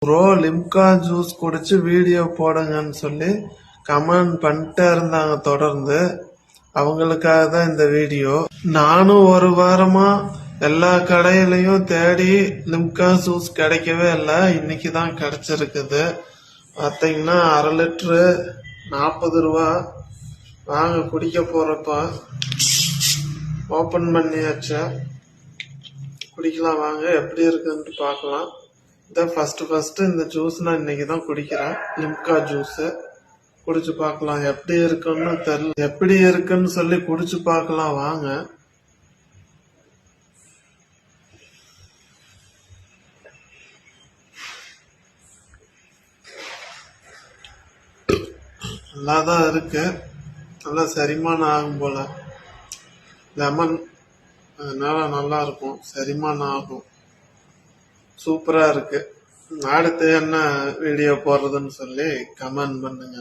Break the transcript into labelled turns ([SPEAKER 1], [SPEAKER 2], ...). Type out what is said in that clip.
[SPEAKER 1] Bro Limca juice குடிச்சு video போடுங்கன்னு சொல்லி கமெண்ட் பண்ணிட்டே இருந்தாங்க தொடர்ந்து. அவங்களுக்காக தான் இந்த வீடியோ. நானும் ஒரு வாரமா எல்லா கடையிலையும் தேடி லிம்கா ஜூஸ் கிடைக்கவே இல்லை. இன்னைக்கு தான் கிடைச்சிருக்குது. பார்த்தீங்கன்னா 1/2 லிட்டரு 40 ரூபா. வாங்க குடிக்க போறப்ப ஓப்பன் பண்ணியாச்சு. குடிக்கலாம் வாங்க, எப்படி இருக்குன்னு பார்க்கலாம். இதான் ஃபர்ஸ்ட் இந்த ஜூஸ் நான் இன்னைக்கு தான் குடிக்கிறேன். லிம்கா ஜூஸ் குடிச்சு பார்க்கலாம் எப்படி இருக்குன்னு தெரியல. எப்படி இருக்குன்னு சொல்லி குடிச்சு பார்க்கலாம் வாங்க. நல்லாதான் இருக்கு. நல்லா செரிமானம் ஆகும் போல. லெமன் அதனால நல்லா இருக்கும், செரிமானம் ஆகும். சூப்பரா இருக்கு. அடுத்து என்ன வீடியோ போடுறதுன்னு சொல்லி கமெண்ட் பண்ணுங்க.